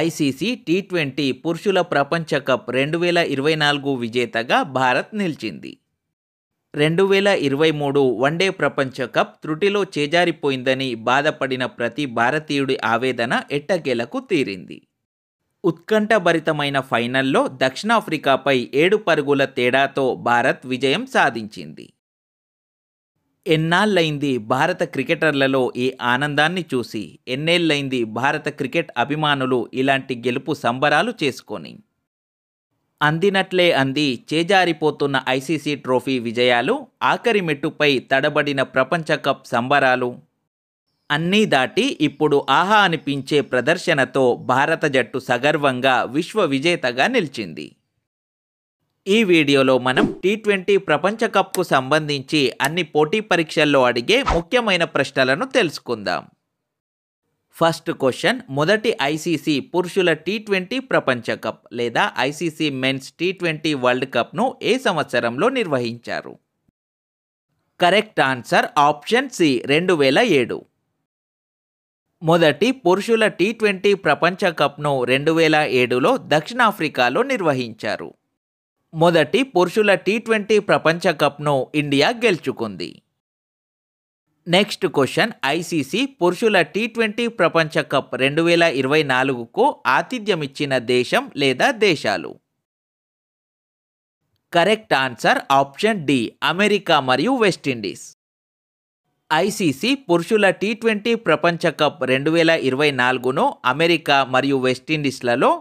ICC T20 పురుషుల ప్రపంచ cup 2024 విజేతగా భారత్ నిలిచింది. 2023 వన్డే ప్రపంచ కప్ త్రుటిలో చేజారిపోయిందని బాధపడిన ప్రతి భారతీయుడి ఆవేదన ఎట్టకేలకు తీరింది. ఉత్కంఠభరితమైన ఫైనల్లో దక్షిణాఫ్రికాపై 7 పరుగుల తేడాతో భారత్ విజయం సాధించింది. ఎన్నాళ్ళైంది భారత క్రికెటర్లలో ఈ ఆనందాన్ని చూసి, ఎన్నేళ్ళైంది భారత క్రికెట్ అభిమానులు ఇలాంటి గెలుపు సంబరాలు చేసుకొని. అందినట్లే అంది చేజారిపోతున్న ఐసీసీ ట్రోఫీ విజయాలు, ఆఖరి మెట్టుపై తడబడిన ప్రపంచ కప్ సంబరాలు అన్నీ దాటి ఇప్పుడు ఆహా అనిపించే ప్రదర్శనతో భారత జట్టు సగర్వంగా విశ్వ విజేతగా నిలిచింది. ఈ వీడియోలో మనం టీ20 ప్రపంచ కప్కు సంబంధించి అన్ని పోటీ పరీక్షల్లో అడిగే ముఖ్యమైన ప్రశ్నలను తెలుసుకుందాం. ఫస్ట్ క్వశ్చన్, మొదటి ఐసీసీ పురుషుల టీ20 ప్రపంచ కప్ లేదా ఐసీసీ మెన్స్ టీ20 వరల్డ్ కప్ను ఏ సంవత్సరంలో నిర్వహించారు? Correct answer option C 2007. మొదటి పురుషుల టీ20 ప్రపంచ కప్ను 2007లో దక్షిణాఫ్రికాలో నిర్వహించారు. మొదటి పురుషుల టీ20 ప్రపంచ కప్ను ఇండియా గెలుచుకుంది. నెక్స్ట్ క్వశ్చన్, ఐసీసీ పురుషుల టీ20 ప్రపంచ కప్ 2024కు ఆతిథ్యమిచ్చిన దేశం లేదా దేశాలు? Correct answer option D America మరియు వెస్టిండీస్. ఐసీసీ పురుషుల టీ20 ప్రపంచ కప్ 2024ను అమెరికా మరియు వెస్టిండీస్లలో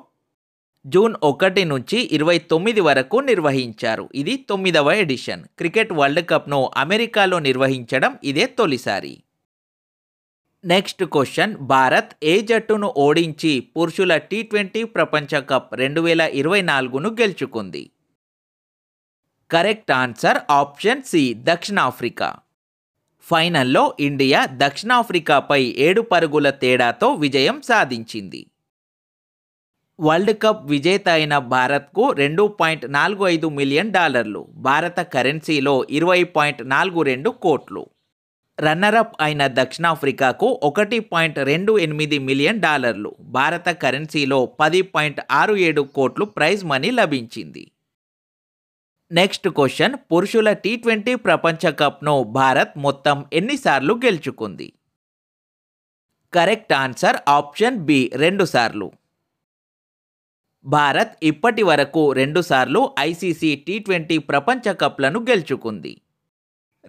జూన్ 1 నుంచి 29 వరకు నిర్వహించారు. ఇది 9వ ఎడిషన్. క్రికెట్ వరల్డ్ కప్ను అమెరికాలో నిర్వహించడం ఇదే తొలిసారి. నెక్స్ట్ క్వశ్చన్, భారత్ ఏ జట్టును ఓడించి పురుషుల టీ20 ప్రపంచ కప్ 2024ను గెలుచుకుంది? కరెక్ట్ ఆన్సర్ ఆప్షన్ సి దక్షిణాఫ్రికా. ఫైనల్లో ఇండియా దక్షిణాఫ్రికాపై 7 పరుగుల తేడాతో విజయం సాధించింది. వరల్డ్ కప్ విజేత అయిన భారత్కు $2.45 మిలియన్, భారత కరెన్సీలో 20.42 కోట్లు. రన్నరప్ అయిన దక్షిణాఫ్రికాకు $1.28 మిలియన్, భారత కరెన్సీలో 10.67 కోట్లు ప్రైజ్ మనీ లభించింది. నెక్స్ట్ క్వశ్చన్, పురుషుల టీ20 ప్రపంచ కప్ను భారత్ మొత్తం ఎన్నిసార్లు గెలుచుకుంది? కరెక్ట్ ఆన్సర్ ఆప్షన్ బి 2 సార్లు. భారత్ ఇప్పటి వరకు 2 సార్లు ఐసీసీ టీ20 ప్రపంచ కప్లను గెలుచుకుంది.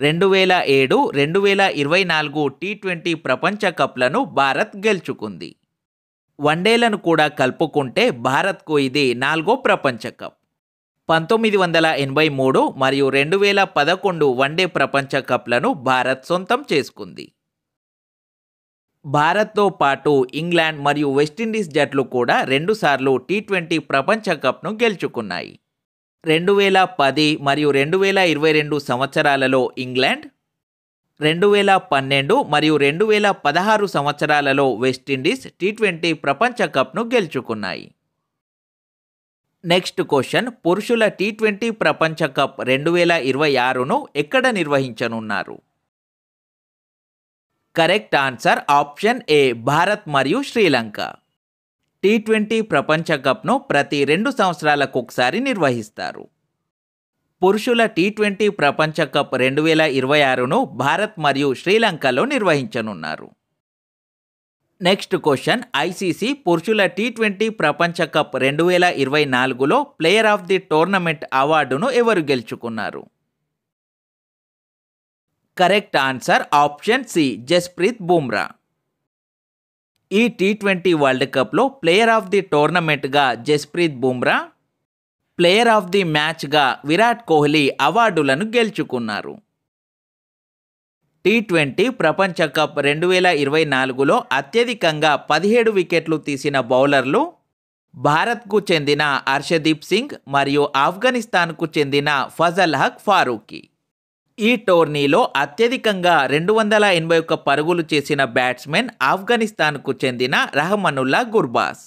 2007, 2024 టీ20 ప్రపంచ కప్లను భారత్ గెలుచుకుంది. వన్డేలను కూడా కలుపుకుంటే భారత్కు ఇది 4వ ప్రపంచ కప్. 1983 మరియు 2011 వన్డే ప్రపంచ కప్లను భారత్ సొంతం చేసుకుంది. భారత్తో పాటు ఇంగ్లాండ్ మరియు వెస్టిండీస్ జట్లు కూడా 2 సార్లు టీ20 ప్రపంచ కప్ను గెలుచుకున్నాయి. 2010 మరియు 2022 సంవత్సరాలలో ఇంగ్లాండ్, 2012 మరియు 2016 సంవత్సరాలలో వెస్టిండీస్ టీ20 ప్రపంచ కప్ను గెలుచుకున్నాయి. నెక్స్ట్ క్వశ్చన్, పురుషుల టీ20 ప్రపంచ కప్ 2026ను ఎక్కడ నిర్వహించనున్నారు? Correct answer option A Bharat మరియు శ్రీలంక. టీ20 ప్రపంచ కప్ను ప్రతి 2 సంవత్సరాలకు ఒకసారి నిర్వహిస్తారు. పురుషుల టీ20 ప్రపంచ కప్ 2026ను భారత్ మరియు శ్రీలంకలో నిర్వహించనున్నారు. నెక్స్ట్ క్వశ్చన్, ఐసీసీ పురుషుల టీ20 ప్రపంచ కప్ 2024లో ప్లేయర్ ఆఫ్ ది టోర్నమెంట్ అవార్డును ఎవరు గెలుచుకున్నారు? Correct answer option C Jasprit Bumrah. ఈ టీ20 వరల్డ్ కప్లో ప్లేయర్ ఆఫ్ ది టోర్నమెంట్గా Jasprit Bumrah, player of the మ్యాచ్గా విరాట్ కోహ్లీ అవార్డులను గెలుచుకున్నారు. టీ20 ప్రపంచ కప్ 2024లో అత్యధికంగా 17 వికెట్లు తీసిన బౌలర్లు భారత్కు చెందిన హర్షదీప్ సింగ్ మరియు ఆఫ్ఘనిస్తాన్కు చెందిన ఫజల్ హక్ ఫారూఖీ. ఈ టోర్నీలో అత్యధికంగా 281 పరుగులు చేసిన బ్యాట్స్మెన్ ఆఫ్ఘనిస్తాన్కు చెందిన రహమనుల్లా గుర్బాస్.